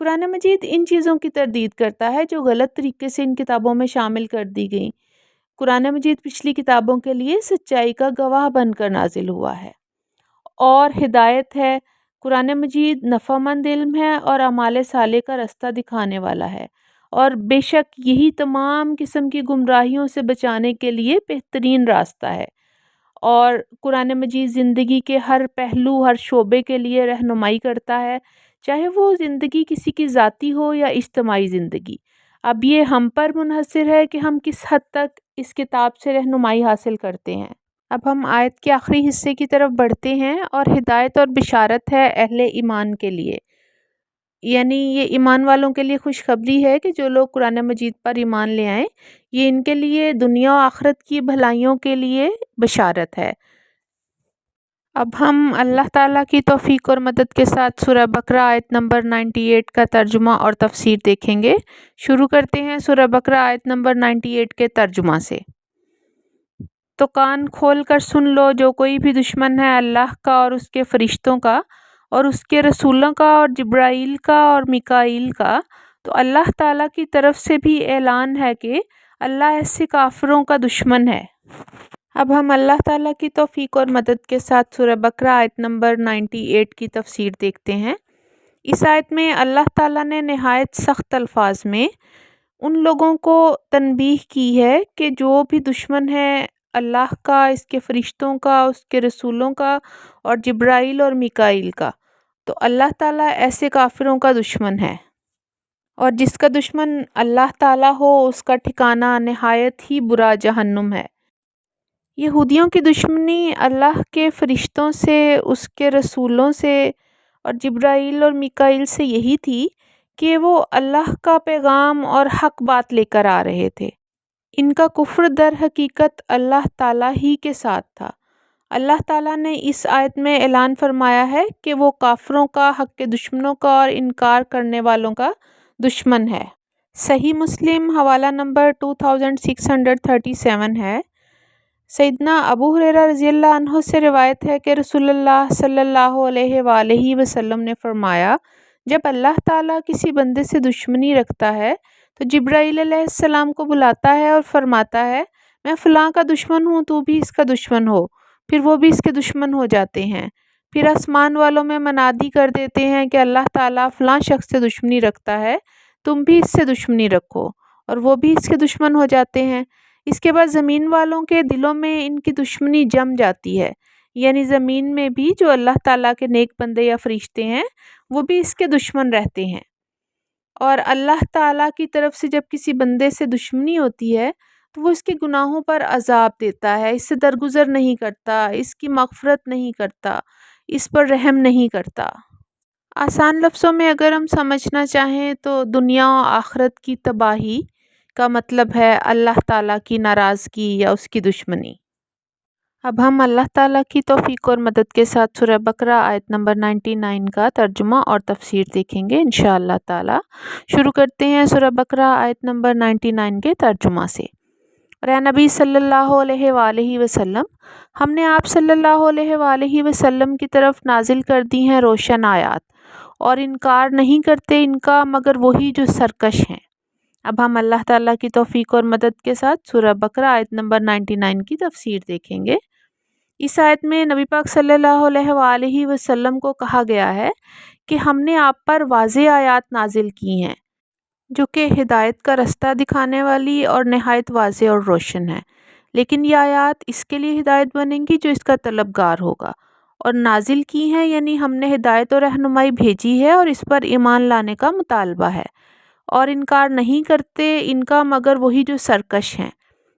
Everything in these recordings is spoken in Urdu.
قرآن مجید ان چیزوں کی تردید کرتا ہے جو غلط طریقے سے ان کتابوں میں شامل کر دی گئیں۔ قرآن مجید پچھلی کتابوں کے لیے سچائی کا گواہ بن کر نازل ہوا ہے اور ہدایت ہے۔ قرآن مجید نفع مند علم ہے اور اعمال صالح کا رستہ دکھانے والا ہے، اور بے شک یہی تمام قسم کی گمراہیوں سے بچانے کے لیے بہترین راستہ ہے۔ اور قرآن مجید زندگی کے ہر پہلو، ہر شعبے کے لیے رہنمائی کرتا ہے، چاہے وہ زندگی کسی کی ذاتی ہو یا اجتماعی زندگی۔ اب یہ ہم پر منحصر ہے کہ ہم کس حد تک اس کتاب سے رہنمائی حاصل کرتے ہیں۔ اب ہم آیت کے آخری حصے کی طرف بڑھتے ہیں، اور ہدایت اور بشارت ہے اہل ایمان کے لیے، یعنی یہ ایمان والوں کے لیے خوشخبری ہے کہ جو لوگ قرآن مجید پر ایمان لے آئیں، یہ ان کے لیے دنیا و آخرت کی بھلائیوں کے لیے بشارت ہے۔ اب ہم اللہ تعالیٰ کی توفیق اور مدد کے ساتھ سورہ بقرہ آیت نمبر 98 کا ترجمہ اور تفسیر دیکھیں گے۔ شروع کرتے ہیں سورہ بقرہ آیت نمبر 98 کے ترجمہ سے۔ تو کان کھول کر سن لو، جو کوئی بھی دشمن ہے اللہ کا اور اس کے فرشتوں کا اور اس کے رسولوں کا اور جبرائیل کا اور میکائیل کا، تو اللہ تعالیٰ کی طرف سے بھی اعلان ہے کہ اللہ ایسے کافروں کا دشمن ہے۔ اب ہم اللہ تعالیٰ کی توفیق اور مدد کے ساتھ سورہ بقرہ آیت نمبر 98 کی تفسیر دیکھتے ہیں۔ اس آیت میں اللہ تعالیٰ نے نہایت سخت الفاظ میں ان لوگوں کو تنبیہ کی ہے کہ جو بھی دشمن ہے اللہ کا، اس کے فرشتوں کا، اس کے رسولوں کا اور جبرائیل اور میکائیل کا، تو اللہ تعالیٰ ایسے کافروں کا دشمن ہے، اور جس کا دشمن اللہ تعالیٰ ہو اس کا ٹھکانہ نہایت ہی برا جہنم ہے۔ یہودیوں کی دشمنی اللہ کے فرشتوں سے، اس کے رسولوں سے اور جبرائیل اور میکائیل سے یہی تھی کہ وہ اللہ کا پیغام اور حق بات لے کر آ رہے تھے۔ ان کا کفر در حقیقت اللہ تعالیٰ ہی کے ساتھ تھا۔ اللہ تعالیٰ نے اس آیت میں اعلان فرمایا ہے کہ وہ کافروں کا، حق کے دشمنوں کا اور انکار کرنے والوں کا دشمن ہے۔ صحیح مسلم حوالہ نمبر 2637 ہے۔ سیدنا ابو ہریرہ رضی اللہ عنہ سے روایت ہے کہ رسول اللہ صلی اللہ علیہ وآلہ وسلم نے فرمایا، جب اللہ تعالیٰ کسی بندے سے دشمنی رکھتا ہے تو جبرائیل علیہ السلام کو بلاتا ہے اور فرماتا ہے، میں فلاں کا دشمن ہوں، تو بھی اس کا دشمن ہو۔ پھر وہ بھی اس کے دشمن ہو جاتے ہیں۔ پھر آسمان والوں میں منادی کر دیتے ہیں کہ اللہ تعالیٰ فلاں شخص سے دشمنی رکھتا ہے، تم بھی اس سے دشمنی رکھو، اور وہ بھی اس کے دشمن ہو جاتے ہیں۔ اس کے بعد زمین والوں کے دلوں میں ان کی دشمنی جم جاتی ہے، یعنی زمین میں بھی جو اللہ تعالیٰ کے نیک بندے یا فرشتے ہیں وہ بھی اس کے دشمن رہتے ہیں۔ اور اللہ تعالیٰ کی طرف سے جب کسی بندے سے دشمنی ہوتی ہے تو وہ اس کے گناہوں پر عذاب دیتا ہے، اس سے درگزر نہیں کرتا، اس کی مغفرت نہیں کرتا، اس پر رحم نہیں کرتا۔ آسان لفظوں میں اگر ہم سمجھنا چاہیں تو دنیا و آخرت کی تباہی کا مطلب ہے اللہ تعالیٰ کی ناراضگی یا اس کی دشمنی۔ اب ہم اللہ تعالیٰ کی توفیق اور مدد کے ساتھ سورہ بقرہ آیت نمبر 99 کا ترجمہ اور تفسیر دیکھیں گے انشاءاللہ تعالیٰ۔ شروع کرتے ہیں سورہ بقرہ آیت نمبر 99 کے ترجمہ سے۔ اور اے نبی صلی اللہ علیہ وآلہ وسلم، ہم نے آپ صلی اللہ علیہ وآلہ وسلم کی طرف نازل کر دی ہیں روشن آیات، اور انکار نہیں کرتے ان کا مگر وہی جو سرکش ہیں۔ اب ہم اللہ تعالیٰ کی توفیق اور مدد کے ساتھ سورہ بقرہ آیت نمبر 99 کی تفسیر دیکھیں گے۔ اس آیت میں نبی پاک صلی اللہ علیہ وآلہ وسلم کو کہا گیا ہے کہ ہم نے آپ پر واضح آیات نازل کی ہیں جو کہ ہدایت کا رستہ دکھانے والی اور نہایت واضح اور روشن ہے، لیکن یہ آیات اس کے لیے ہدایت بنیں گی جو اس کا طلبگار ہوگا، اور نازل کی ہیں یعنی ہم نے ہدایت و رہنمائی بھیجی ہے اور اس پر ایمان لانے کا مطالبہ ہے، اور انکار نہیں کرتے ان کا مگر وہی جو سرکش ہیں،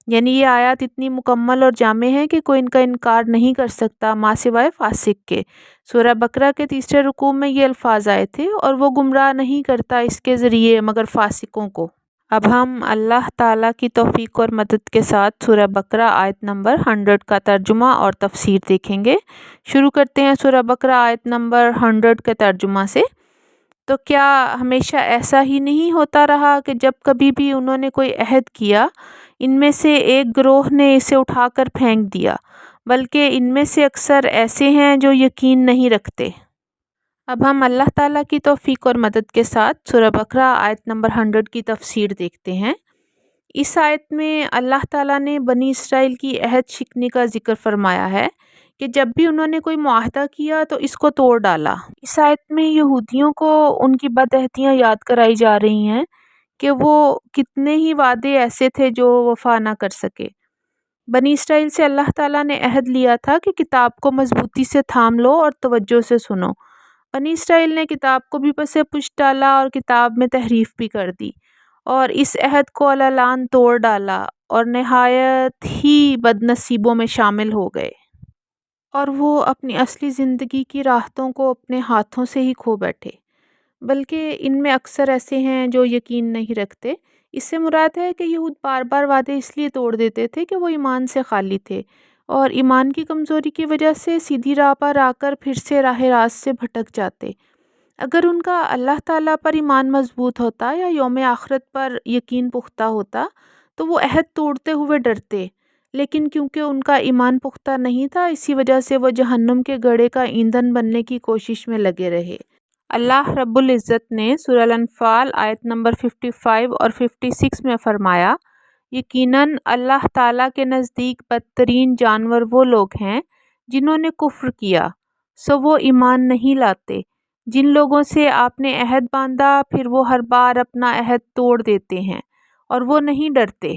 یعنی یہ آیات اتنی مکمل اور جامع ہیں کہ کوئی ان کا انکار نہیں کر سکتا ماں سوائے فاسق کے۔ سورہ بقرہ کے تیسرے رکوع میں یہ الفاظ آئے تھے، اور وہ گمراہ نہیں کرتا اس کے ذریعے مگر فاسقوں کو۔ اب ہم اللہ تعالیٰ کی توفیق اور مدد کے ساتھ سورہ بقرہ آیت نمبر 100 کا ترجمہ اور تفسیر دیکھیں گے۔ شروع کرتے ہیں سورہ بقرہ آیت نمبر 100 کے ترجمہ سے۔ تو کیا ہمیشہ ایسا ہی نہیں ہوتا رہا کہ جب کبھی بھی انہوں نے کوئی عہد کیا، ان میں سے ایک گروہ نے اسے اٹھا کر پھینک دیا، بلکہ ان میں سے اکثر ایسے ہیں جو یقین نہیں رکھتے۔ اب ہم اللہ تعالیٰ کی توفیق اور مدد کے ساتھ سورہ بقرہ آیت نمبر 100 کی تفسیر دیکھتے ہیں۔ اس آیت میں اللہ تعالیٰ نے بنی اسرائیل کی عہد شکنی کا ذکر فرمایا ہے کہ جب بھی انہوں نے کوئی معاہدہ کیا تو اس کو توڑ ڈالا۔ اس آیت میں یہودیوں کو ان کی بدعہدیاں یاد کرائی جا رہی ہیں کہ وہ کتنے ہی وعدے ایسے تھے جو وفا نہ کر سکے۔ بنی اسرائیل سے اللہ تعالیٰ نے عہد لیا تھا کہ کتاب کو مضبوطی سے تھام لو اور توجہ سے سنو۔ بنی اسرائیل نے کتاب کو بھی پس پشت ڈالا اور کتاب میں تحریف بھی کر دی اور اس عہد کو العلان توڑ ڈالا اور نہایت ہی بد نصیبوں میں شامل ہو گئے، اور وہ اپنی اصلی زندگی کی راحتوں کو اپنے ہاتھوں سے ہی کھو بیٹھے۔ بلکہ ان میں اکثر ایسے ہیں جو یقین نہیں رکھتے۔ اس سے مراد ہے کہ یہود بار بار وعدے اس لیے توڑ دیتے تھے کہ وہ ایمان سے خالی تھے اور ایمان کی کمزوری کی وجہ سے سیدھی راہ پر آ کر پھر سے راہ راست سے بھٹک جاتے۔ اگر ان کا اللہ تعالیٰ پر ایمان مضبوط ہوتا یا یوم آخرت پر یقین پختہ ہوتا تو وہ عہد توڑتے ہوئے ڈرتے، لیکن کیونکہ ان کا ایمان پختہ نہیں تھا، اسی وجہ سے وہ جہنم کے گڑھے کا ایندھن بننے کی کوشش میں لگے رہے۔ اللہ رب العزت نے سورہ الانفال آیت نمبر 55 اور 56 میں فرمایا، یقیناً اللہ تعالیٰ کے نزدیک بدترین جانور وہ لوگ ہیں جنہوں نے کفر کیا، سو وہ ایمان نہیں لاتے۔ جن لوگوں سے آپ نے عہد باندھا پھر وہ ہر بار اپنا عہد توڑ دیتے ہیں اور وہ نہیں ڈرتے۔